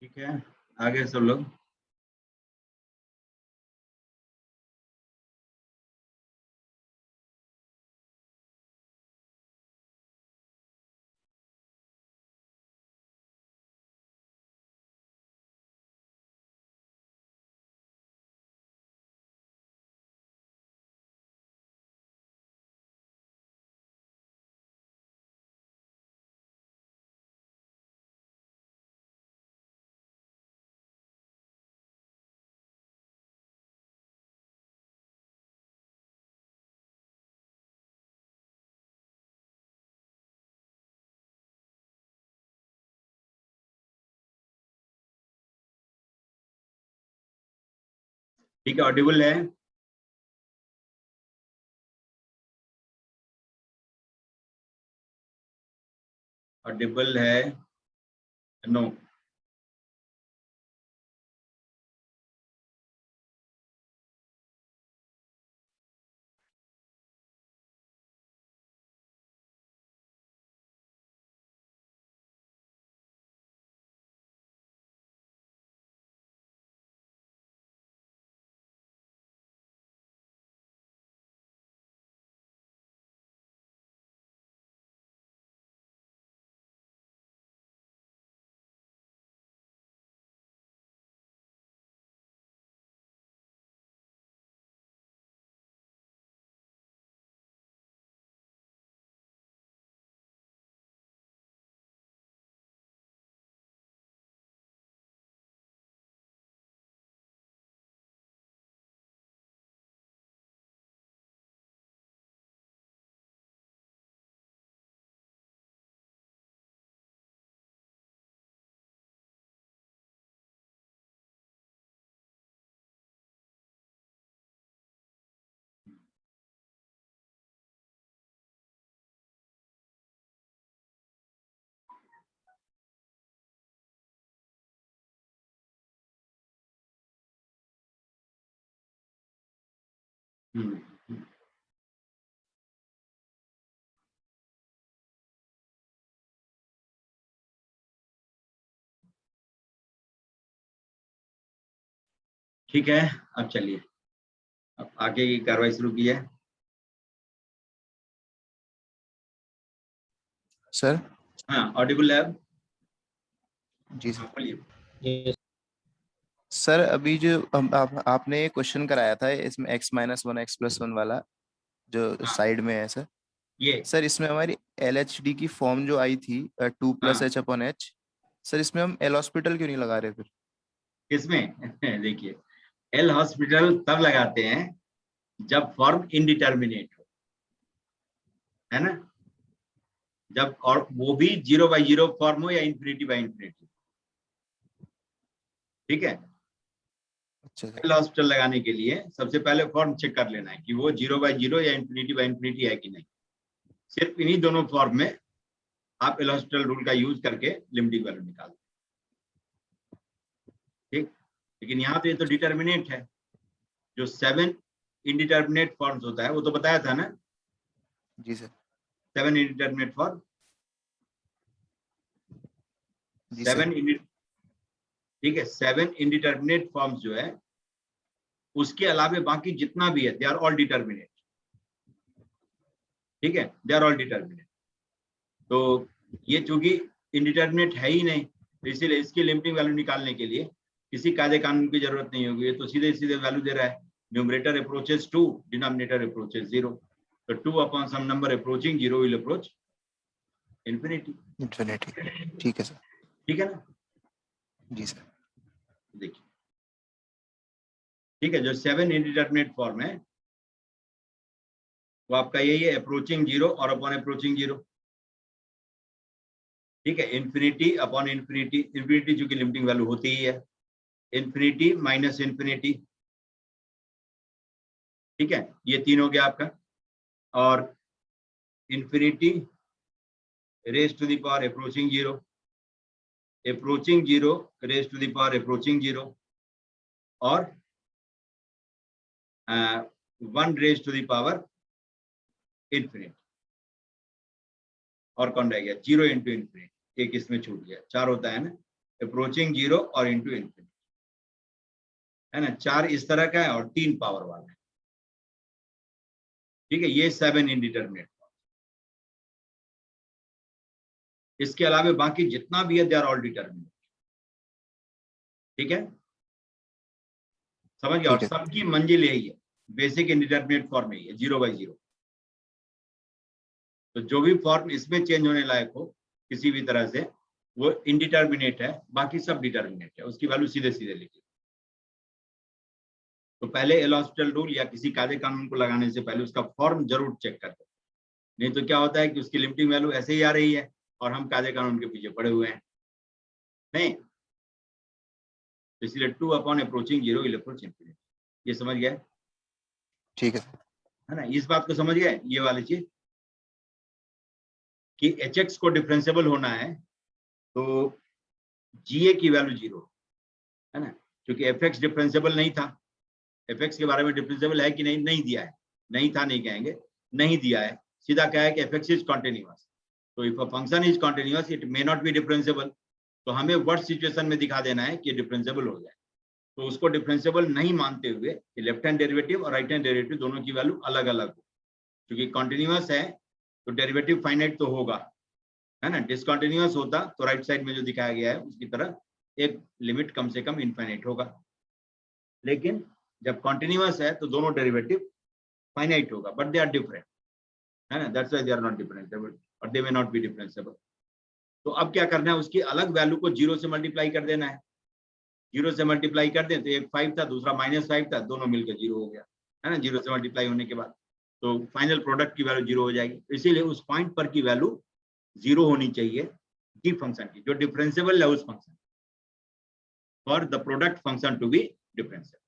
ठीक है, आगे सब लोग। ठीक है, ऑडिबल है? ऑडिबल है? नो? ठीक है, अब चलिए, अब आगे की कार्रवाई शुरू की है। सर। हाँ, ऑडिबल है? जी सर। बोलिए। सर अभी जो आपने क्वेश्चन कराया था इसमें x-1 x+1 वाला जो हाँ, साइड में है सर। ये सर इसमें हमारी LHD की फॉर्म जो आई थी 2 + हाँ, h/h, सर इसमें हम L हॉस्पिटल क्यों नहीं लगा रहे फिर? इसमें देखिए, एल हॉस्पिटल तब लगाते हैं जब फॉर्म इनडिटर्मिनेट हो, है ना? जब, और वो भी 0/0 फॉर्म हो या ∞/∞। ठीक है, अच्छा सर। एल हॉस्पिटल लगाने के लिए सबसे पहले फॉर्म चेक कर लेना है कि वो 0/0 या ∞/∞ है कि नहीं। सिर्फ इन्हीं दोनों फॉर्म में आप एल हॉस्पिटल रूल का यूज करके लिमिटिंग वैल्यू निकाल। ठीक, लेकिन यहाँ पे ये तो डिटर्मिनेट है। जो 7 इनडिटर्मिनेट फॉर्म्स होता है वो तो बताया था ना, जी सर। 7 इनडिटर्मिनेट फॉर्म, जी सर। 7 ठीक है, 7 इनडिटर्मिनेट फॉर्म्स जो है उसके अलावे बाकी जितना भी है दे आर ऑल डिटर्मिनेट। ठीक है, दे आर ऑल डिटर्मिनेट। तो ये चूंकि इनडिटर्मिनेट है ही नहीं, तो इसीलिए इसकी लिमिटिंग वैल्यू निकालने के लिए किसी कायदे कानून की जरूरत नहीं होगी, ये तो सीधे सीधे वैल्यू दे रहा है। Numerator approaches 2, denominator approaches 0। तो 2 upon some number approaching 0 will approach infinity. Infinity. ठीक है सर। ठीक है ना? जी सर। देखिए, ठीक है, जो 7 इनडिटर्मिनेट फॉर्म है वो आपका यही है, अप्रोचिंग 0 और अपॉन अप्रोचिंग 0। ठीक है, इन्फिनिटी अपॉन इन्फिनिटी, इन्फिनिटी चूंकि लिमिटिंग वैल्यू होती ही है, इन्फिनिटी माइनस इन्फिनिटी। ठीक है, ये 3 हो गया आपका, और infinity raise to the power approaching 0, approaching 0 raise to the power approaching 0, और 1 raise to the power infinity. और कौन रह गया? 0 इंटू इन्फिनिटी, एक इसमें छूट गया, 4 होता है ना, अप्रोचिंग जीरो और इंटू इन्फिनिटी, है ना। 4 इस तरह का है और 3 पावर वाला है, ठीक है। ये 7 इंडिटरमिनेट। इसके अलावा बाकी जितना भी है दे आर ऑल डिटरमिनेट, ठीक है, समझ गया। और ठीक है। सबकी मंजिल यही है, बेसिक इंडिटरमिनेट फॉर्म यही है, 0/0। तो जो भी फॉर्म इसमें चेंज होने लायक हो किसी भी तरह से, वो इंडिटरमिनेट है, बाकी सब डिटरमिनेट है, उसकी वैल्यू सीधे सीधे लिखिए। तो पहले एल हॉस्पिटल रूल या किसी कायदे कानून को लगाने से पहले उसका फॉर्म जरूर चेक कर दो, नहीं तो क्या होता है कि उसकी लिमिटिंग वैल्यू ऐसे ही आ रही है और हम कायदे कानून के पीछे पड़े हुए हैं, नहीं। इसलिए 2 upon approaching zero will approach infinity, ये समझ गया ठीक है। है ना। इस बात को समझ गए, ये वाली चीज कि hx को डिफरेंशिएबल होना है तो ga की वैल्यू 0, है ना, क्योंकि fx डिफरेंशिएबल नहीं था। fx के बारे में डिफरेंशिएबल है कि नहीं, नहीं दिया है, नहीं था नहीं कहेंगे, नहीं दिया है, सीधा क्या है कि fx इज कॉन्टिन्यूअस। तो if a function is continuous it may not be differentiable, तो हमें वर्स्ट सिचुएशन में दिखा देना है कि डिफरेंशिएबल हो जाए। तो उसको डिफरेंशिएबल नहीं मानते हुए कि लेफ्ट हैंड डेरिवेटिव और राइट हैंड डेरिवेटिव दोनों की वैल्यू अलग अलग हो, क्योंकि कॉन्टिन्यूअस है तो डेरिवेटिव फाइनाइट तो होगा, है ना। डिसकंटिन्यूअस होता तो राइट साइड में जो दिखाया गया है उसकी तरह एक लिमिट कम से कम इनफाइनाइट होगा, लेकिन जब कॉन्टिन्यूअस है तो दोनों डेरिवेटिव फाइनाइट होगा, बट दे आर डिफरेंट, है ना। That's why they are not differentiable और they may not be differentiable. तो अब क्या करना है, उसकी अलग वैल्यू को 0 से मल्टीप्लाई कर देना है। 0 से मल्टीप्लाई कर दें तो एक 5 था, दूसरा -5 था, दोनों मिलकर 0 हो गया, है ना। 0 से मल्टीप्लाई होने के बाद तो फाइनल प्रोडक्ट की वैल्यू 0 हो जाएगी। इसीलिए उस पॉइंट पर की वैल्यू 0 होनी चाहिए g फंक्शन की, जो डिफरेंशिएबल है उस function, for the product function to be differentiable,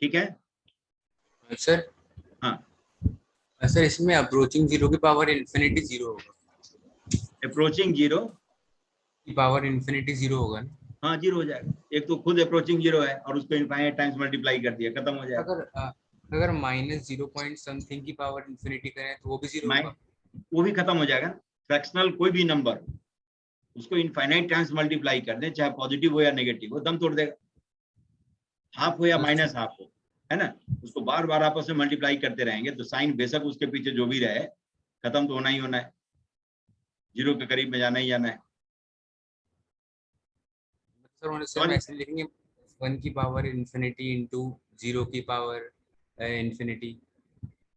ठीक है सर। हाँ। सर इसमें अप्रोचिंग जीरो की पावर इन्फिनिटी 0 होगा, अप्रोचिंग जीरो की पावर इन्फिनिटी 0 होगा ना। हाँ 0 हो जाएगा, एक तो खुद अप्रोचिंग 0 है और उसको इनफाइनाइट टाइम्स मल्टीप्लाई कर दिया, खत्म हो जाएगा। अगर -0 पॉइंट समथिंग की पावर इन्फिनिटी करें तो वो भी 0 होगा, वो भी खत्म हो जाएगा। फ्रैक्शनल कोई भी नंबर उसको इनफाइनाइट टाइम्स मल्टीप्लाई कर दें, चाहे पॉजिटिव हो या नेगेटिव हो, दम तोड़ देगा। हाफ हो या माइनस हाफ हो, है ना, उसको बार बार आपस में मल्टीप्लाई करते रहेंगे तो साइन बेशक उसके पीछे जो भी रहे खत्म तो होना ही होना है, 0 के करीब में जाना ही जाना है। सर हम ऐसे लिखेंगे 1 की पावर इन्फिनिटी इंटू 0 की पावर इन्फिनिटी,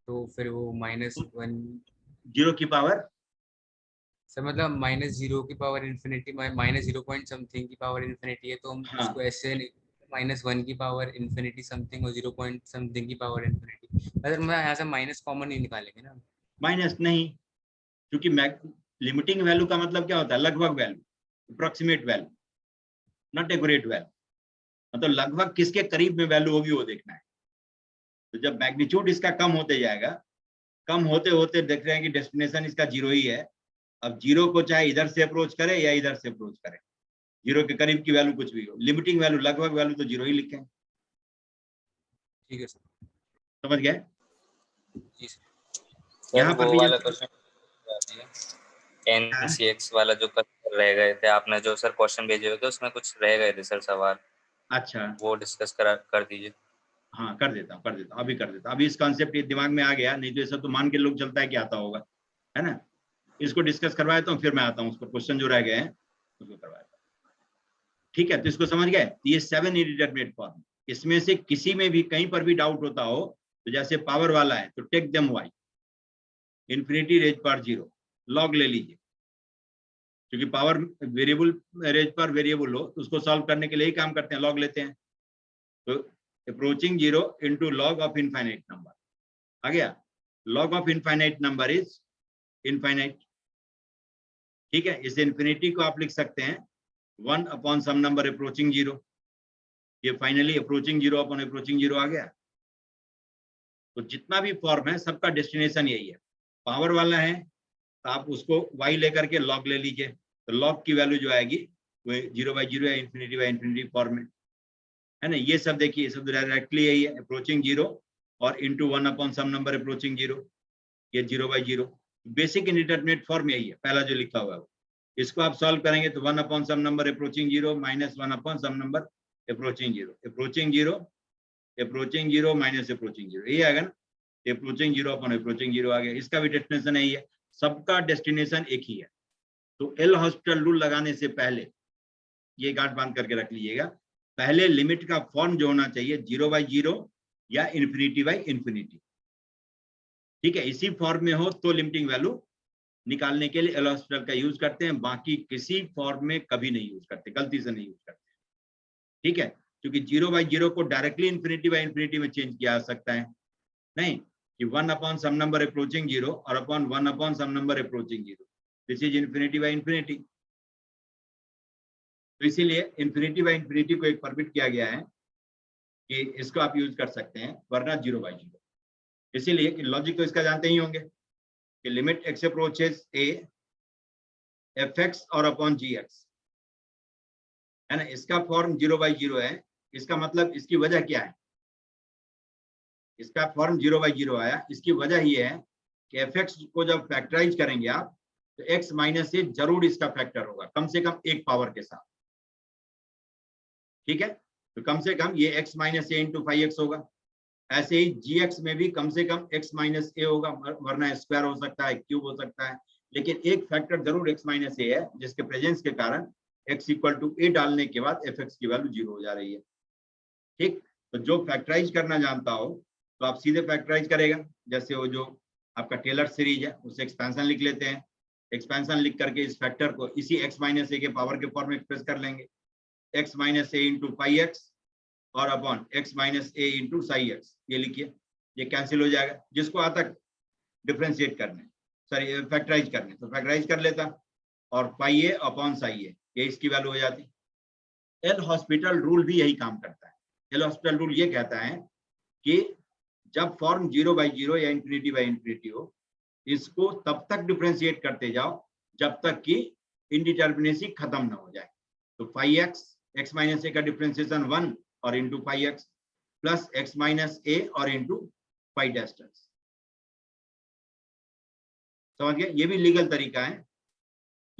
तो फिर वो -1 0 की पावर, सर मतलब -0 की पावर इन्फिनिटी -0 पॉइंट समथिंग की पावर इन्फिनिटी है, तो हम हाँ। उसको ऐसे -1 की पावर इन्फिनिटी समथिंग और 0 पॉइंट समथिंग की पावर इन्फिनिटी, अगर मैं यहाँ से माइनस कॉमन नहीं निकालेंगे ना। माइनस नहीं, क्योंकि लिमिटिंग वैल्यू का मतलब क्या होता है, लगभग value, approximate value, not accurate value. मतलब लगभग किसके करीब में वैल्यू होगी वो देखना है। तो जब मैग्नीट्यूड इसका कम होते जाएगा, कम होते होते देख रहे हैं कि डेस्टिनेशन इसका 0 ही है। अब 0 को चाहे इधर से अप्रोच करे या इधर से अप्रोच करे, 0 के करीब की वैल्यू कुछ भी हो, लिमिटिंग वैल्यू लगभग वैल्यू तो 0 ही लिखें। ठीक है सर, समझ गए। जी सर। यहाँ पर वो भी वाला क्वेश्चन NCX वाला जो रह गए थे, आपने जो सर क्वेश्चन भेजे हुए थे उसमें कुछ रह गए थे सर सवाल, अच्छा वो डिस्कस कर दीजिए। हाँ कर देता हूँ, अभी कर देता हूँ। अभी इस कॉन्सेप्ट दिमाग में आ गया, नहीं तो ऐसा तो मान के लोग चलता है कि आता होगा, है ना। इसको डिस्कस करवाया तो फिर मैं आता हूँ, उसको क्वेश्चन जो रह गए हैं उसको करवाया, ठीक है। तो इसको समझ गए, ये 7 इंडिटरमिनेट फॉर्म, इसमें से किसी में भी कहीं पर भी डाउट होता हो तो जैसे पावर वाला है तो take them y, infinity raise पर 0, लॉग ले लीजिए, क्योंकि पावर वेरिएबल रेज पर वेरिएबल हो तो उसको सॉल्व करने के लिए ही काम करते हैं, लॉग लेते हैं। तो approaching 0 into log of infinite number आ गया, log of infinite number is infinite, ठीक है। इस इन्फिनिटी को आप लिख सकते हैं 1 अपॉन सम नंबर अप्रोचिंग 0, ये फाइनली अप्रोचिंग 0 अपॉन अप्रोचिंग 0 आ गया। तो जितना भी फॉर्म है सबका डेस्टिनेशन यही है, पावर वाला है तो आप उसको y लेकर के लॉग ले लीजिए, तो लॉग की वैल्यू जो आएगी वो 0/0 या इन्फिनिटी फॉर्म में, है ना। ये सब देखिए, सब डायरेक्टली यही है, अप्रोचिंग 0 और into 1 upon some number approaching 0, ये 0/0 बेसिक इंडिटरमिनेट फॉर्म यही है, पहला जो लिखा हुआ है। इसको आप सॉल्व करेंगे तो 1 upon some number approaching 0 minus 1 upon some number approaching 0, approaching 0 minus approaching 0, ये आएगा ना, अप्रोचिंग 0 अपॉन अप्रोचिंग 0 आ गया। इसका भी डेस्टिनेशन यही है, सबका डेस्टिनेशन एक ही है। तो एल हॉस्पिटल रूल लगाने से पहले ये गांठ बांध करके रख लीजिएगा, पहले लिमिट का फॉर्म जो होना चाहिए 0/0 या इन्फिनिटी। ठीक है, इसी फॉर्म में हो तो लिमिटिंग वैल्यू निकालने के लिए एल हॉस्पिटल का यूज करते हैं, बाकी किसी फॉर्म में कभी नहीं यूज करते, गलती से नहीं यूज करते। ठीक है, क्योंकि 0/0 को डायरेक्टली इन्फिनिटी में चेंज किया जा सकता है, नहीं कि 1 अपॉन सम नंबर अप्रोचिंग 0 और upon 1 upon some number approaching 0, this is infinity. तो इसीलिए इन्फिनिटी को एक परमिट किया गया है कि इसको आप यूज कर सकते हैं, वरना 0/0। इसीलिए कि लॉजिक तो इसका जानते ही होंगे कि limit x approaches a fx और अपॉन gx, है ना, इसका फॉर्म 0/0 है। इसका मतलब इसकी वजह क्या है, इसका फॉर्म 0/0 आया, इसकी वजह ये है कि fx को जब फैक्टराइज करेंगे आप तो x माइनस ए जरूर इसका फैक्टर होगा, कम से कम एक पावर के साथ। ठीक है, तो कम से कम ये x माइनस ए इंटू 5x होगा। ऐसे ही gx में भी कम से कम x माइनस ए होगा, वरना स्क्वायर हो सकता है, क्यूब हो सकता है, लेकिन एक फैक्टर जरूर x माइनस ए है, जिसके प्रेजेंस के कारण x इक्वल टू ए डालने के बाद fx की वैल्यू 0 हो जा रही है। ठीक, तो जो फैक्टराइज करना जानता हो तो आप सीधे फैक्टराइज करेगा, जैसे वो जो आपका टेलर सीरीज है उसे एक्सपेंशन लिख लेते हैं, एक्सपेंशन लिख करके इस फैक्टर को इसी x माइनस ए के पावर के फॉर्म में एक्सप्रेस कर लेंगे, x माइनस ए इंटू पाई एक्स और अपॉन x माइनस ए इंटू साई एक्स, ये लिखिए, ये कैंसिल हो जाएगा। जिसको आता डिफ्रेंशिएट करने, सॉरी फैक्टराइज करने, तो फैक्टराइज कर लेता और पाई ए अपॉन साई ए, ये इसकी वैल्यू हो जाती। एल हॉस्पिटल रूल भी यही काम करता है। एल हॉस्पिटल रूल ये कहता है कि जब फॉर्म 0/0 या इन्फिनिटी हो, इसको तब तक डिफ्रेंशिएट करते जाओ जब तक कि इनडिटर्मिनेसी खत्म ना हो जाए। तो पाई x माइनस ए का डिफ्रेंशिएशन 1 और into pi x plus x minus a और इंटू पाई डैश एक्स। समझ गए, ये भी लीगल तरीका है,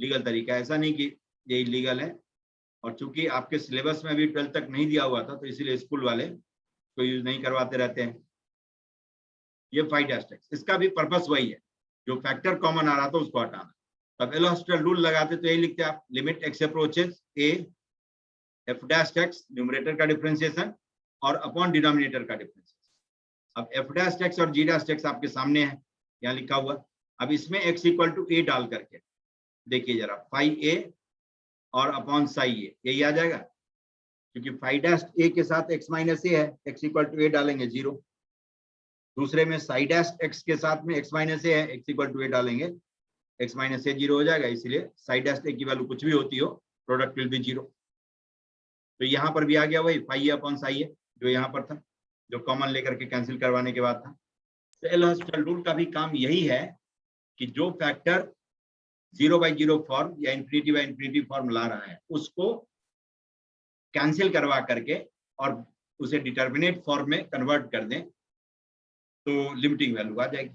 लीगल तरीका है, ऐसा नहीं कि ये इलीगल है। और चूंकि आपके सिलेबस में अभी 12th तक नहीं दिया हुआ था, तो इसीलिए स्कूल वाले को यूज नहीं करवाते रहते हैं। ये 5 इसका भी पर्पस वही है, जो फैक्टर कॉमन आ रहा था उसको हटाना। तब एल हॉस्पिटल रूल लगाते तो यही लिखते आप, limit x approaches a f dash x numerator का डिफरेंशिएशन और अपॉन डिनोमिनेटर का डिफरेंशिएशन। अब f डैश x और g डैश x आपके सामने है, यहाँ लिखा हुआ। अब इसमें x इक्वल टू a डाल करके देखिए जरा, फाई a और अपॉन साई a, यही आ जाएगा, क्योंकि फाई डैश a के साथ x माइनस a है, x इक्वल टू a डालेंगे 0। दूसरे में साई डैश x के साथ में x माइनस a है, x इक्वल टू a डालेंगे, x माइनस a 0 हो जाएगा। इसलिए साई डैश a की वैल्यू कुछ भी होती हो, प्रोडक्ट विल बी 0। तो यहाँ पर भी आ गया वही phi a upon psi a, जो यहाँ पर था, जो कॉमन लेकर के कैंसिल करवाने के बाद था। तो एल हॉस्पिटल रूल का भी काम यही है कि जो फैक्टर 0/0 फॉर्म या इन्फिनिटी फॉर्म ला रहा है उसको कैंसिल करवा करके और उसे डिटर्मिनेट फॉर्म में कन्वर्ट कर दें तो लिमिटिंग वैल्यू आ जाएगी।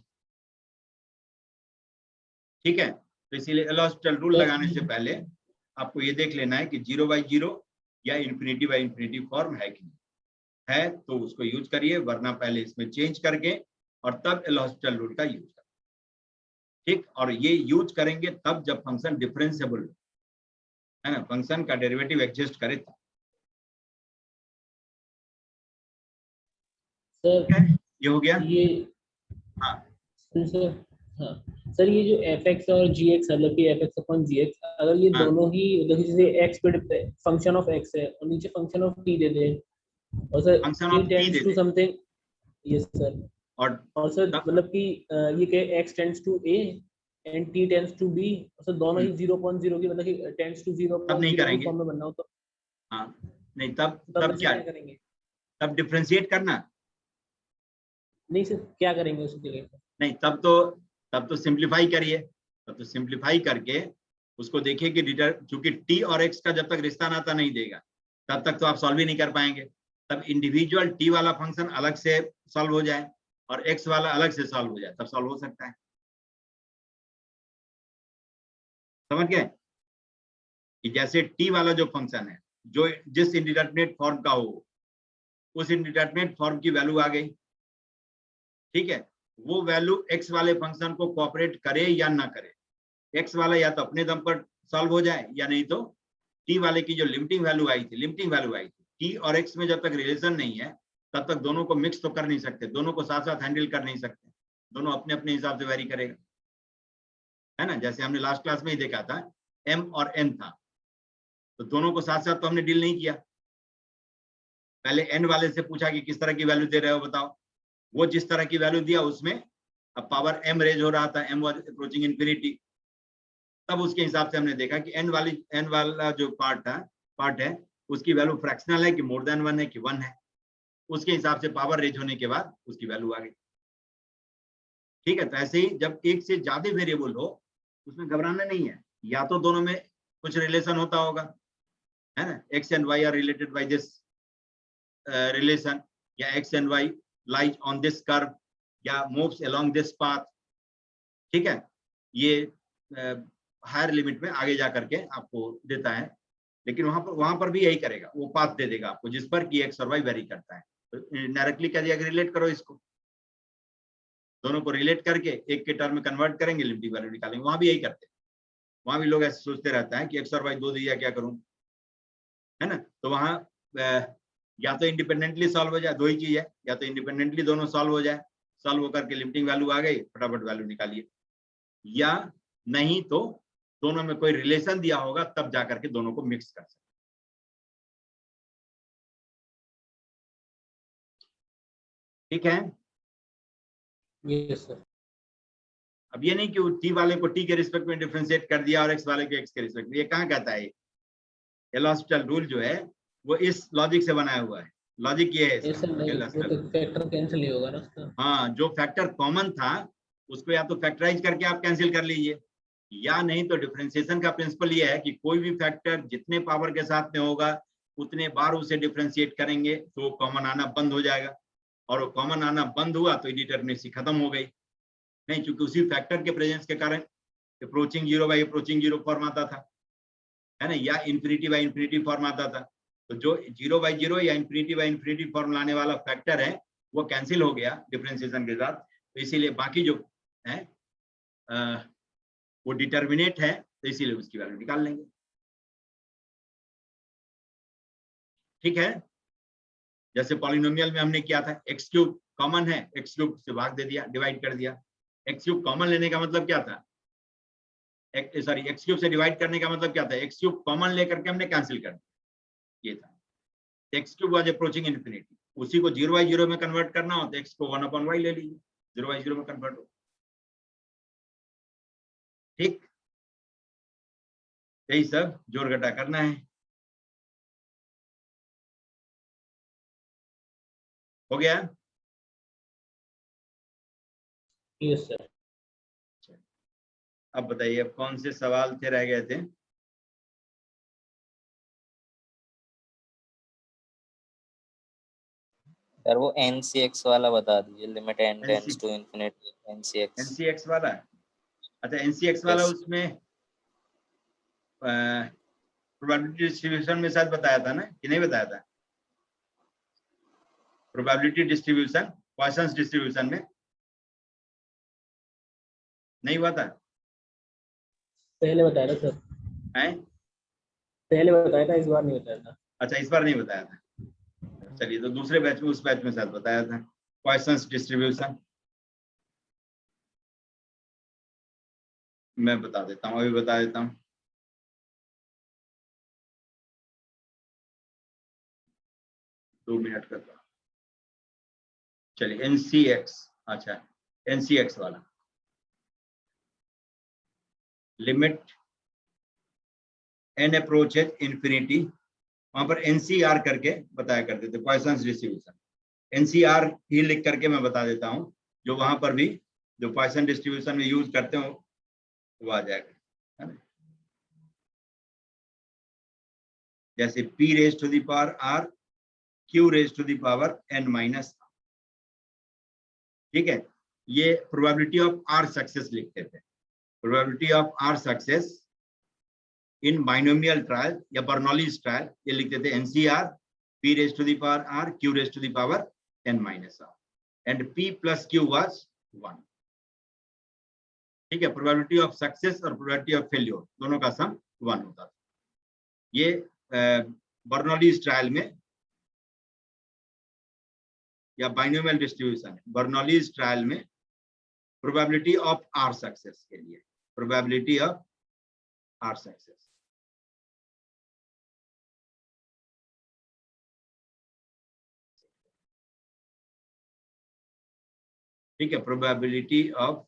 ठीक है, तो इसीलिए एल हॉस्पिटल रूल लगाने से पहले आपको ये देख लेना है कि 0/0 या इन्फिनिटी फॉर्म है कि नहीं है, तो उसको यूज करिए, वरना पहले इसमें चेंज करके और तब एल हॉस्पिटल रूल का यूज करें। ठीक, और ये यूज करेंगे तब जब फंक्शन डिफरेंशिएबल है ना, फंक्शन का डेरिवेटिव एग्जिस्ट करे तब। सर ये हो गया। ये हाँ सर, हाँ सर, ये जो fx और gx मतलब कि fx अपॉन gx, अगर ये हाँ। दोनों ही मतलब जैसे x पे फंक्शन ऑफ x है और नीचे फंक्शन ऑफ t दे दे, और sir function t of t tends दे टू दे समथिंग, यस सर, और सर तब मतलब कि ये क्या x tends to a and t tends to b, sir दोनों ही 0.0 की मतलब कि टेंड्स टू तब नहीं 0.0 की करेंगे। फॉर्म में बनना हो तो हाँ नहीं, तब तब क्या करेंगे? तब डिफरेंशिएट करना नहीं सर, क्या करेंगे उसकी जगह पे? नहीं, तब तो सिंप्लीफाई करिए, तब तो सिंप्लीफाई करके उसको देखिए कि चूंकि t और x का जब तक रिश्ता नाता नहीं देगा तब तक तो आप सॉल्व ही नहीं कर पाएंगे। तब इंडिविजुअल t वाला फंक्शन अलग से सॉल्व हो जाए और x वाला अलग से सॉल्व हो जाए, तब सॉल्व हो सकता है। समझ गए? कि जैसे टी वाला जो फंक्शन है, जो जिस इंडिटरमिनेट फॉर्म का हो, उस इंडिटरमिनेट फॉर्म की वैल्यू आ गई, ठीक है, वो वैल्यू एक्स वाले फंक्शन को कोऑपरेट करे या ना करे, एक्स वाला या तो अपने दम पर सॉल्व हो जाए या नहीं तो टी वाले की जो लिमिटिंग वैल्यू आई थी, टी और एक्स में जब तक रिलेशन नहीं है तब तक दोनों को मिक्स तो कर नहीं सकते, दोनों को साथ साथ हैंडल कर नहीं सकते, दोनों अपने अपने हिसाब से वेरी करेगा, है ना। जैसे हमने लास्ट क्लास में ही देखा था, एम और एन था, तो दोनों को साथ साथ तो हमने डील नहीं किया। पहले एन वाले से पूछा कि किस तरह की वैल्यू दे रहे हो बताओ, वो जिस तरह की वैल्यू दिया उसमें अब पावर एम रेज हो रहा था, एम वाज अप्रोचिंग इंफिनिटी, तब उसके हिसाब से हमने देखा कि एन वाला जो पार्ट है उसकी वैल्यू फ्रैक्शनल है कि मोर देन 1 है कि 1 है, उसके हिसाब से पावर रेज होने के बाद उसकी वैल्यू आ गई, ठीक है। तो ऐसे ही जब एक से ज्यादा वेरिएबल हो उसमें घबराना नहीं है, या तो दोनों में कुछ रिलेशन होता होगा, है ना, x and y are related by this relation, या x and y lies on this curve या मूव्स अलोंग दिस पाथ, ठीक है। ये हायर लिमिट में आगे जा करके आपको देता है, लेकिन वहां पर भी यही करेगा, वो पाथ दे देगा आपको जिस पर कि एक्स और वाई वेरी करता है। तो डायरेक्टली कह दिया कि रिलेट करो इसको, दोनों को रिलेट करके एक के टर्म में कन्वर्ट करेंगे, लिमिटिंग वैल्यू निकालेंगे। वहां भी यही करते हैं, वहां भी लोग ऐसे सोचते रहता है कि एक्स और वाई दो दिया क्या करूं, है ना। तो वहां या तो इंडिपेंडेंटली सॉल्व हो जाए, दो ही चीज है, या तो इंडिपेंडेंटली दोनों सॉल्व हो जाए, सॉल्व होकर के लिमिटिंग वैल्यू आ गई, फटाफट वैल्यू निकालिए, या नहीं तो दोनों में कोई रिलेशन दिया होगा तब जाकर के दोनों को मिक्स कर सकते। ठीक है, यस सर। अब ये नहीं कि टी वाले को टी के रिस्पेक्ट में डिफरेंशिएट कर दिया और एक्स वाले को एक्स के रिस्पेक्ट में, ये कहाँ कहता है? एल'हॉस्पिटल रूल जो है वो इस लॉजिक से बनाया हुआ है, लॉजिक ये है ऐसा नहीं, वो तो फैक्टर कैंसिल नहीं होगा ना उसका। हाँ, जो फैक्टर कॉमन था उसको या तो फैक्टराइज करके आप कैंसिल कर लीजिए, या नहीं तो डिफरेंशिएशन का प्रिंसिपल ये है कि कोई भी फैक्टर जितने पावर के साथ में होगा उतने बार उसे डिफरेंशिएट करेंगे तो कॉमन आना बंद हो जाएगा, और वो कॉमन आना बंद हुआ तो इंडिटरमिनेसी खत्म हो गई। नहीं, क्योंकि उसी फैक्टर के प्रेजेंस के कारण approaching zero by approaching zero form आता था, है ना, या इंफिनिटी बाई इंफिनिटी फॉर्म आता था। तो जो जीरो बाई जीरो या इंफिनिटी बाई इंफिनिटी फॉर्म लाने वाला फैक्टर है वो कैंसिल हो गया डिफरेंशिएशन के साथ, तो इसीलिए बाकी जो है वो डिटर्मिनेट है, तो इसीलिए उसकी वैल्यू निकाल लेंगे। ठीक है, जैसे पॉलिनोमियल में हमने किया था, एक्स क्यूब कॉमन है, एक्स क्यूब से भाग दे दिया, डिवाइड कर दिया। एक्स क्यूब कॉमन लेने का मतलब क्या था? सॉरी, एक्स क्यूब से डिवाइड करने का मतलब क्या था? एक्स क्यूब कॉमन लेकर के हमने कैंसिल कर दिया, ये था। X cube was approaching infinity, उसी को 0/0 में कन्वर्ट करना हो तो एक्स को 1/y ले लीजिए, 0/0 में कन्वर्ट हो। ठीक, यही सब जोड़ घटा करना है। हो गया? Yes sir. अब बताइए, अब कौन से सवाल थे रह गए थे? सर वो NCX वाला बता दीजिए, limit n tends to infinity, NCX वाला। अच्छा, NCX वाला उसमें प्रोबेबिलिटी डिस्ट्रीब्यूशन में शायद बताया था ना, कि नहीं बताया था? प्रोबेबिलिटी डिस्ट्रीब्यूशन, पॉइसंस डिस्ट्रीब्यूशन में नहीं हुआ था? पहले बताया था सर, हैं? पहले बताया था, इस बार नहीं बताया था। अच्छा, इस बार नहीं बताया था। चलिए, तो दूसरे बैच में, उस बैच में शायद बताया था पॉइसंस डिस्ट्रीब्यूशन। मैं बता देता हूँ, अभी बता देता हूँ। दो मिनट का था। चलिए, NCX, अच्छा NCX वाला, लिमिट n अप्रोचेज इंफिनिटी, वहां पर NCR करके बताया करते थे, पॉइसंस डिस्ट्रीब्यूशन। NCR ही लिख करके मैं बता देता हूं, जो वहां पर भी जो पॉइसन डिस्ट्रीब्यूशन में यूज करते हो वो आ जाएगा, है ना। जैसे P raise to the power R, Q raise to the power n-, ठीक है। ये प्रोबेबिलिटी ऑफ R सक्सेस लिखते थे, probability of R success in binomial trial या बर्नौलीज ट्रायल ये लिखते थे NCR P raised to the power R Q raised to the power n minus R and P plus Q was 1. ठीक है, probability of success और probability of failure दोनों का सम 1 होता था। ये बर्नौलीज ट्रायल में या बाइनोमियल डिस्ट्रीब्यूशन बर्नौलीज ट्रायल में प्रोबेबिलिटी ऑफ आर सक्सेस के लिए, प्रोबेबिलिटी ऑफ आर सक्सेस। ठीक है, प्रोबेबिलिटी ऑफ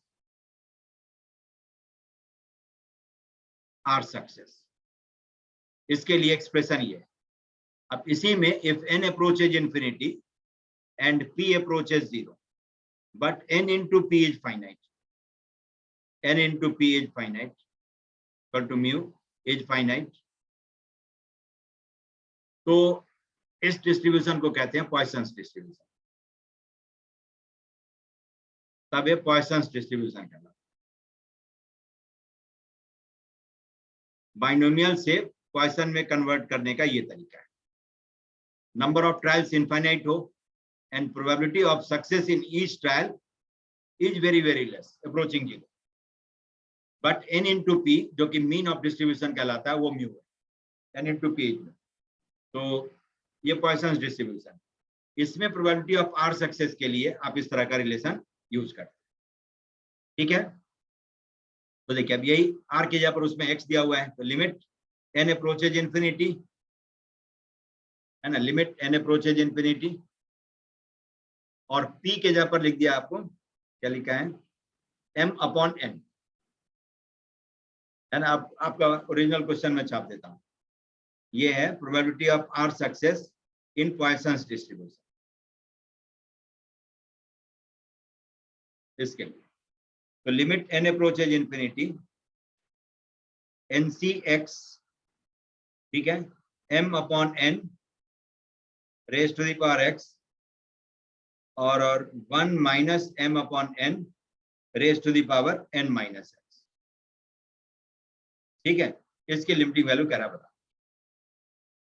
आर सक्सेस, इसके लिए एक्सप्रेशन ये है। अब इसी में if n approaches infinity and p approaches 0 but n into p is finite, n into p is finite equal to mu is finite, तो इस डिस्ट्रीब्यूशन को कहते हैं पॉइसन्स डिस्ट्रीब्यूशन। तब ये पॉइसन्स डिस्ट्रीब्यूशन कहलाता है। बाइनोमियल से पॉइसन में कन्वर्ट करने का ये तरीका है। नंबर ऑफ ट्रायल्स इनफाइनाइट हो and probability of success in each trial is very very less approaching 0, but n into p जो कि मीन ऑफ डिस्ट्रीब्यूशन कहलाता है वो म्यू है, n into p। तो ये पॉइसन्स डिस्ट्रीब्यूशन, इसमें प्रोबेबिलिटी ऑफ आर सक्सेस के लिए आप इस तरह का रिलेशन यूज करते हैं। ठीक है, तो देखिए अब यही r की जगह पर उसमें x दिया हुआ है, तो लिमिट n approaches infinity है ना, लिमिट n approaches infinity, और p के जगह पर लिख दिया आपको, क्या लिखा है, m upon n है ना। आपका ओरिजिनल क्वेश्चन में छाप देता हूं, ये है probability of r success in Poisson's distribution. इसके लिए तो limit n approaches infinity NCX, ठीक है, m upon n raised to the power x और 1 minus m upon n raised to the power n minus x। ठीक है, इसकी limiting value क्या रहा बता।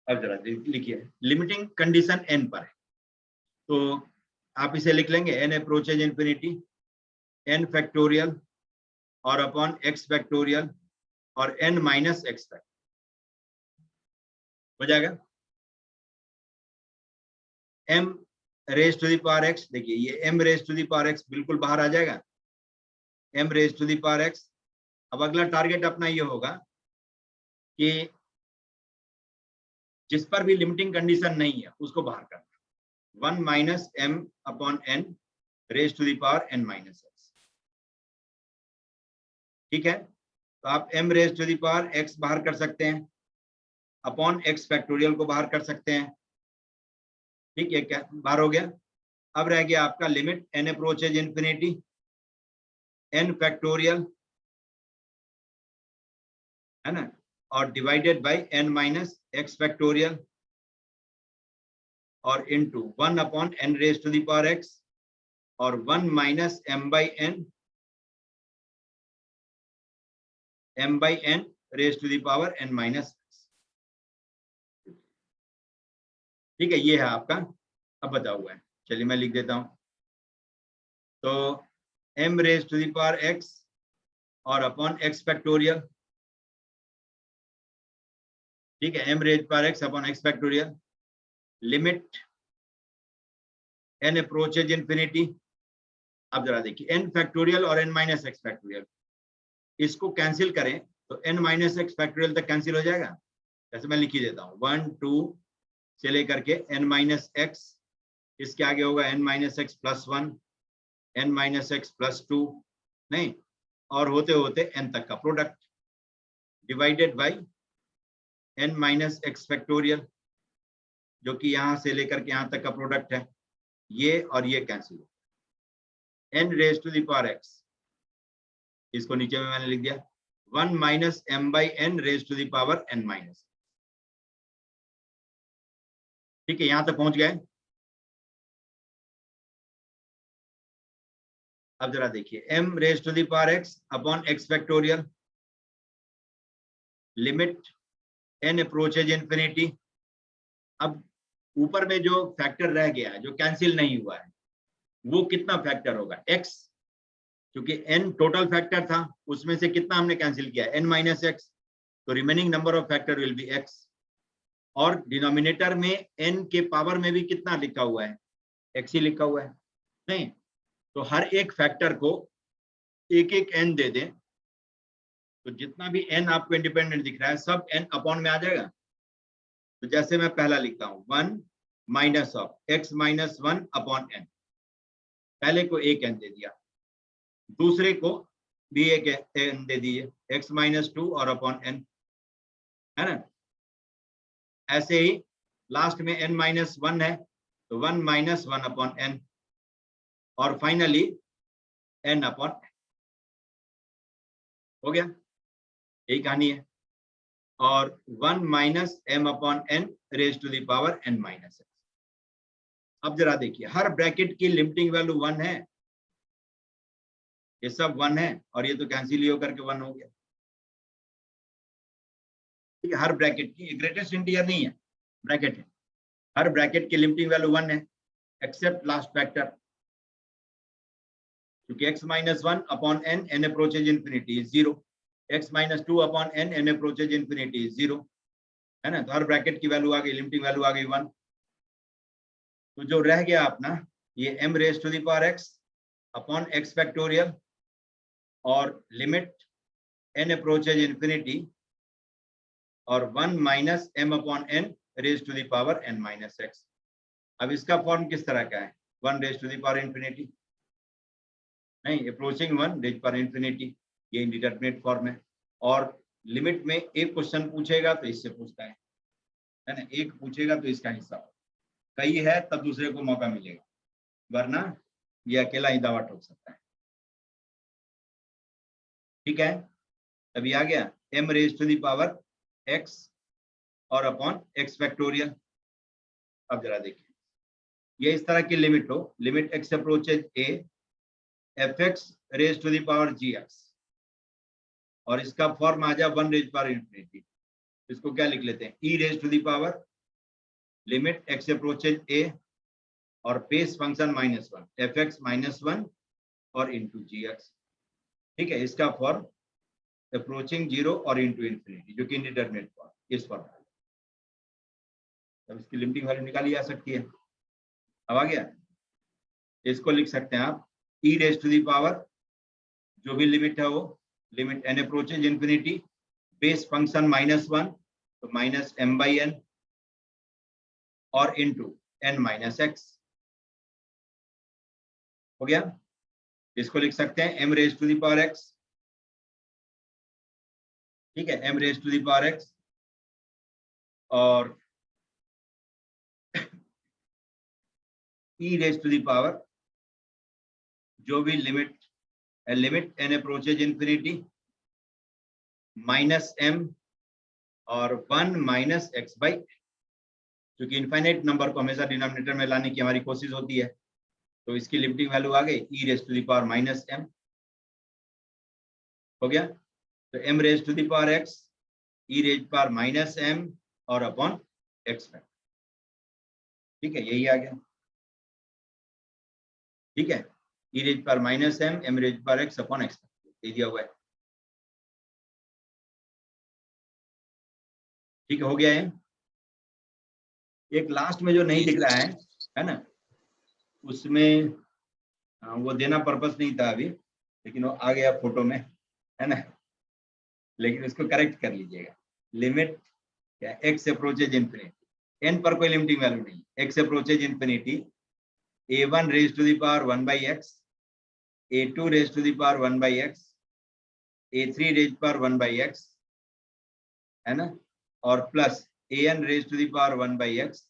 अब जरा लिखिए, लिमिटिंग कंडीशन n पर है, तो आप इसे लिख लेंगे n approaches infinity n factorial और अपॉन x फैक्टोरियल और n माइनस x तक हो जाएगा। m raise to the power x, देखिए ये m raise to the power x बिल्कुल बाहर आ जाएगा, m raise to the power x। अब अगला टारगेट अपना ये होगा कि जिस पर भी लिमिटिंग कंडीशन नहीं है उसको बाहर करना, 1 minus m upon n raise to the power n minus x। ठीक है, तो आप m raise to the power x बाहर कर सकते हैं, अपॉन x फैक्टोरियल को बाहर कर सकते हैं। ठीक है, क्या बाहर हो गया। अब रह गया आपका limit n approaches infinity n factorial है ना, और divided by n minus x factorial और into 1 upon n raise to the power x और 1 minus m by n raise to the power n minus. ठीक है, ये है आपका अब बता हुआ है। चलिए मैं लिख देता हूं, तो m raise to the power x और अपॉन x फैक्टोरियल। ठीक है, m raise power x upon x factorial, limit n approaches infinity. अब जरा देखिए n फैक्टोरियल और n माइनस x फैक्टोरियल, इसको कैंसिल करें तो n माइनस x फैक्टोरियल तक कैंसिल हो जाएगा। जैसे मैं लिख ही देता हूँ, 1 2 से लेकर के n माइनस x, इसके आगे होगा n minus x plus 1, n minus x plus 2, नहीं, और होते होते n तक का product divided by n minus x factorial, जो कि यहां से लेकर के यहां तक का प्रोडक्ट है, ये और ये कैंसिल हो, n raise to the power x, इसको नीचे में मैंने लिख दिया 1 minus m by n raise to the power n minus. ठीक है, यहां तक पहुंच गए। अब जरा देखिए m raise to the power x upon x factorial, limit n approaches infinity. अब ऊपर में जो फैक्टर रह गया जो कैंसिल नहीं हुआ है वो कितना फैक्टर होगा, x, क्योंकि n टोटल फैक्टर था उसमें से कितना हमने कैंसिल किया, n माइनस एक्स, तो remaining number of factor will be x। और डिनोमिनेटर में n के पावर में भी कितना लिखा हुआ है, x ही लिखा हुआ है नहीं, तो हर एक फैक्टर को एक एक n दे दें तो जितना भी n आपको इंडिपेंडेंट दिख रहा है सब n अपॉन में आ जाएगा। तो जैसे मैं पहला लिखता हूं 1 minus of x minus 1 upon n, पहले को एक n दे दिया, दूसरे को भी एक n दे दिए x माइनस 2 और अपॉन n, है ना। ऐसे ही लास्ट में n माइनस 1 है तो 1 माइनस 1 अपॉन n, और फाइनली n अपॉन n। हो गया, यही कहानी है। और 1 minus m upon n raise to the power n minus x। अब जरा देखिए हर ब्रैकेट की लिमिटिंग वैल्यू 1 है, ये सब 1 है और ये तो कैंसिल ही होकर के 1 हो गया। ठीक है, हर ब्रैकेट की, ग्रेटेस्ट इंटीजर नहीं है, ब्रैकेट है, हर ब्रैकेट की लिमिटिंग वैल्यू 1 है एक्सेप्ट लास्ट फैक्टर, क्योंकि x minus 1 upon n, n approaches infinity is 0, x minus 2 upon n, n approaches infinity is 0, है ना। तो हर ब्रैकेट की वैल्यू आ गई, लिमिटिंग वैल्यू आ गई 1। तो जो रह गया अपना ये m raise to the power x upon x factorial और लिमिट n अप्रोचेज इंफिनिटी और 1 minus m upon n raise to the power n minus x। अब इसका फॉर्म किस तरह का है, 1 raise to the power infinity नहीं, अप्रोचिंग 1 रेज पावर इंफिनिटी, ये इंडिटरमिनेट फॉर्म है। और लिमिट में एक क्वेश्चन पूछेगा तो इससे पूछता है ना, एक पूछेगा तो इसका हिस्सा, कई है तब दूसरे को मौका मिलेगा, वरना ये अकेला ही दावा ठोक सकता है। ठीक है, अभी आ गया m raise to the power x और अपॉन x फैक्टोरियल। अब जरा देखिए ये इस तरह की लिमिट हो, limit x approaches a fx raise to the power gx, और इसका फॉर्म आ जाए 1 रेज पावर इंफिनिटी, इसको क्या लिख लेते हैं, e raise to the power limit x approaches a और बेस फंक्शन -1 fx -1 और इंटू gx। ठीक है, इसका फॉर्म अप्रोचिंग 0 और इंटू इंफिनिटी, जो कि इंडिटरमिनेट फॉर्म, इस फॉर्म। अब इसकी लिमिटिंग वैल्यू निकाली जा सकती है। अब आ गया, इसको लिख सकते हैं आप e raise to the power, जो भी लिमिट है वो limit n approaches infinity, base function -1 तो माइनस m बाई n और इंटू n माइनस x। हो गया, इसको लिख सकते हैं m raise to the power x। ठीक है, m raise to the power x और e raise to the power जो भी limit n approaches infinity minus m और 1 माइनस x बाई, क्योंकि इनफाइनाइट नंबर को हमेशा डिनोमिनेटर में लाने की हमारी कोशिश होती है, तो इसकी लिमिटिंग वैल्यू आ गई e raise to the power minus m। हो गया, तो m raise to the power x, e raise power minus m और अपॉन x फैक्टर। ठीक है, यही आ गया। ठीक है, e raise power minus m, m raise power x upon x दे दिया हुआ है। ठीक हो गया है। एक लास्ट में जो नहीं दिख रहा है ना, उसमें वो देना पर्पस नहीं था अभी, लेकिन वो आ गया फोटो में, है ना, लेकिन इसको करेक्ट कर लीजिएगा। लिमिट क्या, x अप्रोचेज इंफिनिटी, n पर कोई लिमिटिंग वैल्यू नहीं, x approaches infinity a1 raise to the power 1 by x, a2 raise to the power 1 by x, a3 raise power 1 by x, है ना, और plus an raise to the power 1 by x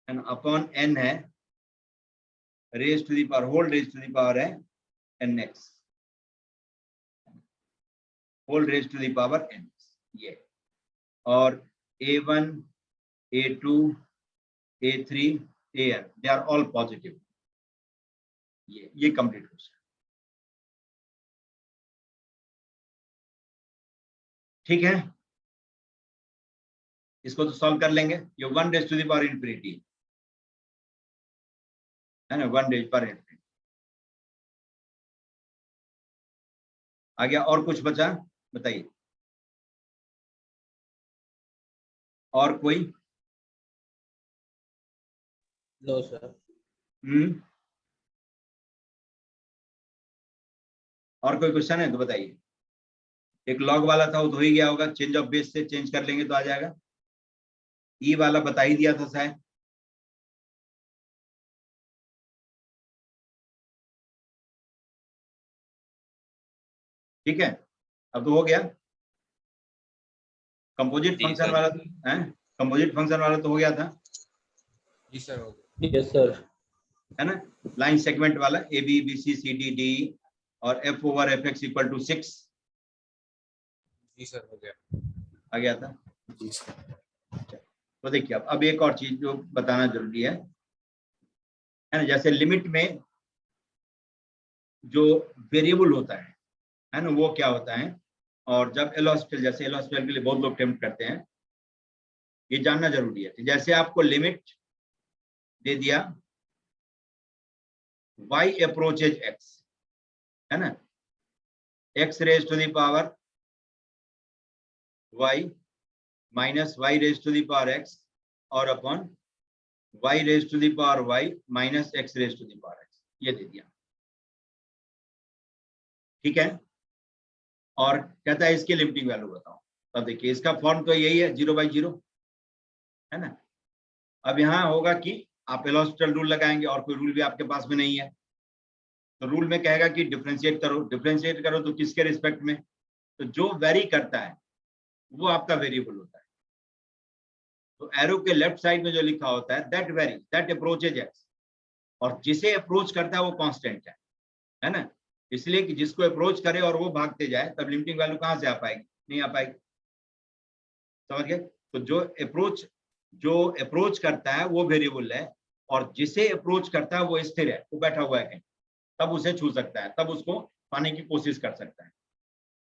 and upon n है raise to the power, whole raise to the power है nx, whole raise to the power nx, ये, और a1 a2 a3 an they are all positive. ये complete हो गया। ठीक है, इसको तो सॉल्व कर लेंगे। ये 1 raise to the power infinity है ना, 1 रेज़ पर इंफिनिटी आ गया। और कुछ बचा बताइए, और कोई? No sir. और कोई क्वेश्चन है तो बताइए। एक लॉग वाला था वो तो हो ही गया होगा, चेंज ऑफ बेस से चेंज कर लेंगे तो आ जाएगा। ई वाला बता ही दिया था शायद। ठीक है, अब तो हो गया। कंपोजिट जी फंक्शन सर। वाला है, कंपोजिट फंक्शन वाला तो हो गया था, जी सर हो गया। Yes sir. है ना। लाइन सेगमेंट वाला A B B C C D D और F over F X equal to 6 जी सर हो गया। आ गया था। जी सर। तो देखिए अब एक और चीज जो बताना जरूरी है ना, जैसे लिमिट में जो वेरिएबल होता है ना, वो क्या होता है, और जब एल हॉस्पिटल, जैसे एल हॉस्पिटल के लिए बहुत लोग अटेम्प्ट करते हैं, ये जानना जरूरी है। जैसे आपको लिमिट दे दिया y अप्रोचेज x, है ना, x raise to the power y minus y raise to the power x और upon y raise to the power y minus x raise to the power x, ये दे दिया। ठीक है, और कहता है इसकी लिमिटिंग वैल्यू बताओ। अब देखिए इसका फॉर्म तो यही है 0/0, है ना। अब यहाँ होगा कि आप एल हॉस्पिटल रूल लगाएंगे और कोई रूल भी आपके पास में नहीं है, तो रूल में कहेगा कि डिफरेंशिएट करो। डिफरेंशिएट करो तो किसके रिस्पेक्ट में, तो जो वेरी करता है वो आपका वेरिएबल होता है। तो एरो के लेफ्ट साइड में जो लिखा होता है that very that approaches x, और जिसे अप्रोच करता है वो कांस्टेंट है ना। इसलिए कि जिसको अप्रोच करे और वो भागते जाए, तब लिमिटिंग वैल्यू कहाँ से आ पाएगी, नहीं आ पाएगी। समझ गए। तो जो अप्रोच करता है वो वेरिएबल है, और जिसे अप्रोच करता है वो स्थिर है, वो बैठा हुआ है कहीं, तब उसे छू सकता है, तब उसको पाने की कोशिश कर सकता है।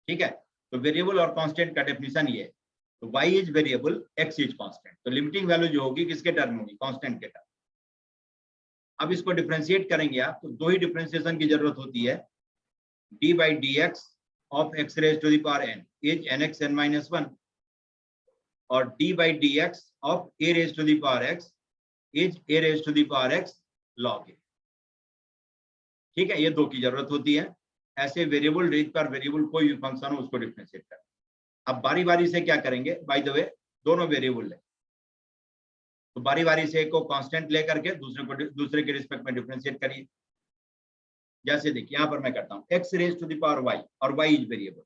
ठीक है, तो वेरिएबल और कांस्टेंट का डेफिनेशन ये है। तो y is variable, x is constant. तो लिमिटिंग वैल्यू जो होगी किसके टर्म होगी, कांस्टेंट के टर्म। अब इसको डिफरेंशिएट करेंगे आप, तो दो ही डिफरेंशिएशन की जरूरत होती है। d by dx of x raised to the power n is nx n minus 1, और d by dx of a raised to the power x is a raised to the power x log a। ठीक है, ये दो की जरूरत होती है। ऐसे वेरिएबल रेज पर वेरिएबल कोई भी फंक्शन हो उसको डिफरेंशिएट करें। अब बारी बारी से क्या करेंगे, बाय द वे दोनों वेरिएबल है, तो बारी बारी से एक को कांस्टेंट लेकर के दूसरे के रिस्पेक्ट में डिफरेंशिएट करिए। जैसे देखिए यहाँ पर मैं करता हूँ x raise to the power y, और y इज वेरिएबल।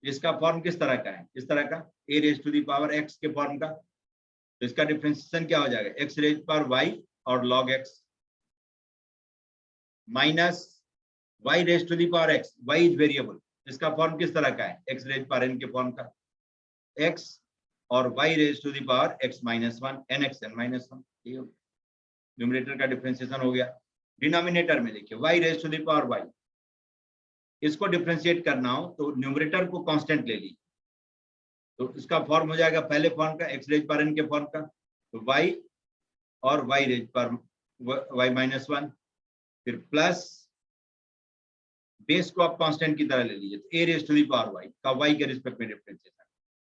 इसका फॉर्म किस तरह का है, इस तरह का, a raise to the power x के फॉर्म का। तो इसका डिफरेंशिएशन क्या हो जाएगा, x रेज पावर y और log x minus y raise to the power x, y is variable. इसका फॉर्म किस तरह का है, x रेज पावर n के फॉर्म का, x और y raise to the power x minus 1 nx n minus 1। Numerator का डिफरेंशिएशन हो गया। डिनोमिनेटर में देखिए y raise to the power y, इसको डिफरेंशिएट करना हो तो न्यूमरेटर को कांस्टेंट ले लीजिए, तो इसका फॉर्म हो जाएगा पहले फॉर्म का x रेज पावर n के फॉर्म का, तो y और y raise power y minus 1, फिर प्लस बेस को आप कांस्टेंट की तरह ले लीजिए, तो a raise to the power y का y के रिस्पेक्ट में differentiation,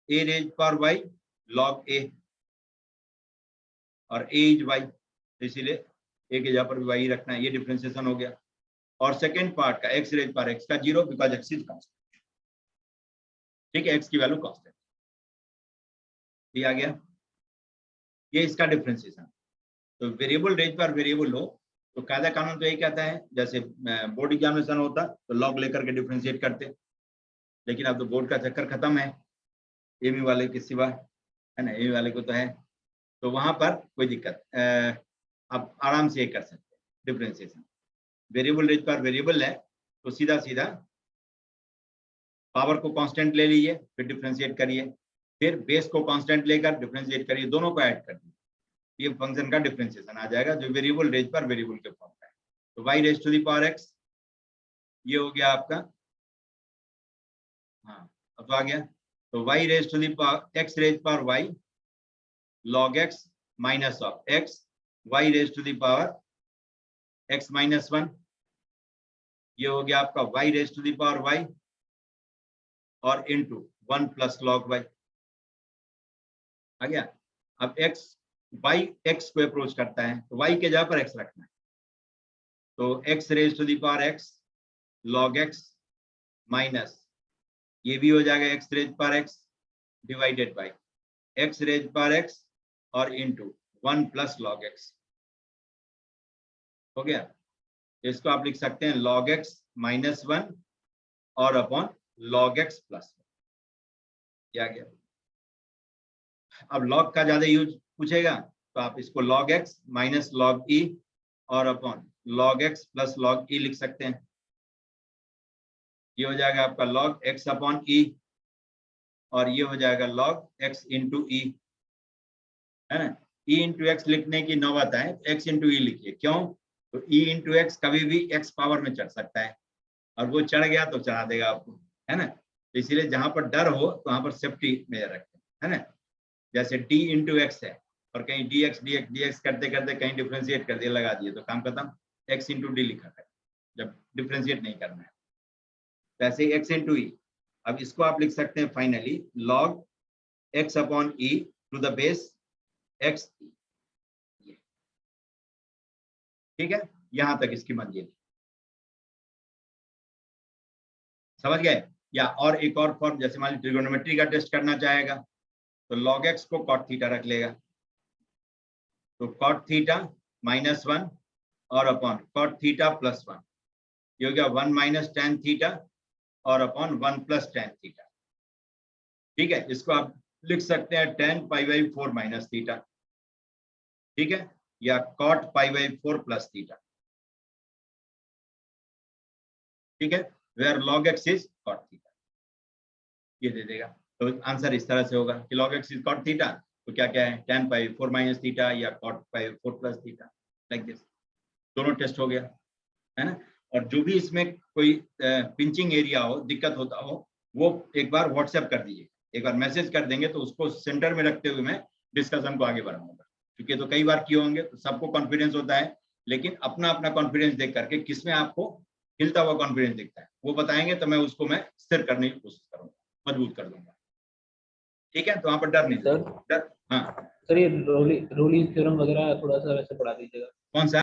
a raise power y log a, और a इज y, इसीलिए a के जगह पर भी y रखना है। ये डिफरेंशिएशन हो गया। और सेकेंड पार्ट का x रेज पावर x का 0, बिकॉज x इज कांस्टेंट। ठीक है, x की वैल्यू कांस्टेंट, ये आ गया। ये इसका डिफरेंशिएशन। तो वेरिएबल रेज पर वेरिएबल हो तो कायदा कानून तो यही कहता है, जैसे बोर्ड एग्जामिनेशन होता तो लॉग लेकर के डिफरेंशिएट करते, लेकिन अब तो बोर्ड का चक्कर खत्म है, एमी वाले के सिवा, है ना, एमी वाले को तो है, तो वहां पर कोई दिक्कत, आप आराम से ये कर सकते हैं डिफरेंशिएशन। वेरिएबल रेज पर वेरिएबल है तो सीधा सीधा पावर को कांस्टेंट ले लीजिए, फिर डिफरेंशिएट करिए, फिर बेस को कांस्टेंट लेकर डिफरेंशिएट करिए, दोनों को ऐड कर दीजिए, ये फंक्शन का डिफरेंशिएशन आ जाएगा जो वेरिएबल रेज पर वेरिएबल के फॉर्म का है। तो y raise to the power x, ये हो गया आपका, हाँ अब तो आ गया। तो y raise to the power x raise power y log x minus of x y raised to the power x minus 1, ये हो गया आपका y raised to the power y और into 1 plus log y आ गया। अब x y x को approach करता है तो y के जगह पर x रखना है, तो x raised to the power x log x minus ये भी हो जाएगा x raised power x divided by x raised power x और into 1 plus log x हो गया। इसको आप लिख सकते हैं log x minus 1 और अपॉन log x plus 1, क्या गया। अब log का ज्यादा यूज पूछेगा तो आप इसको log x minus log e और upon log x plus log e लिख सकते हैं, ये हो जाएगा आपका log x अपॉन e और ये हो जाएगा log x into e, है ना। e into x लिखने की नौबत आए तो x into e लिखिए, क्यों, तो e into x कभी भी x पावर में चढ़ सकता है और वो चढ़ गया तो चढ़ा देगा आपको, है ना। तो इसीलिए जहां पर डर हो तो वहां पर सेफ्टी मेजर रखते हैं, है ना। जैसे d into x है और कहीं dx dx dx करते करते कहीं डिफरेंशिएट कर दिया, लगा दिए तो काम खत्म, x into d लिखा है जब डिफरेंशिएट नहीं करना है, वैसे x into e। अब इसको आप लिख सकते हैं finally log x upon e to the base x, ठीक है। यहां तक इसकी मंजिल समझ गए। या और एक और फॉर्म, जैसे मान लीजिए ट्रिगोनोमेट्री का टेस्ट करना चाहेगा तो log x को cot थीटा रख लेगा, तो cot थीटा माइनस 1 और अपॉन cot थीटा प्लस 1, ये हो गया 1 माइनस tan थीटा और अपॉन 1 प्लस tan थीटा, ठीक है। इसको आप लिख सकते हैं tan pi by 4 minus theta, ठीक है, या cot pi by 4 plus theta, ठीक है, where log x is cot theta, ये दे देगा। तो आंसर इस तरह से होगा कि log x is cot theta, तो क्या क्या है tan पाई 4 माइनस थीटा या cot pi 4 plus theta, like this. दोनों टेस्ट हो गया, है ना। और जो भी इसमें कोई पिंचिंग एरिया हो, दिक्कत होता हो, वो एक बार व्हाट्सएप कर दीजिए, एक बार मैसेज कर देंगे तो उसको सेंटर में रखते हुए मैं डिस्कशन को आगे बढ़ाऊंगा, क्योंकि तो कई बार किए होंगे तो सबको कॉन्फिडेंस होता है, लेकिन अपना अपना कॉन्फिडेंस देख करके किसमें आपको हिलता हुआ कॉन्फिडेंस दिखता है वो बताएंगे, तो मैं उसको मैं स्थिर करने की कोशिश करूंगा, मजबूत कर दूंगा, ठीक है। तो वहां पर डर नहीं, सर डर, हाँ सर ये रोली थ्योरम वगैरह थोड़ा सा वैसे पढ़ा दीजिएगा। कौन सा।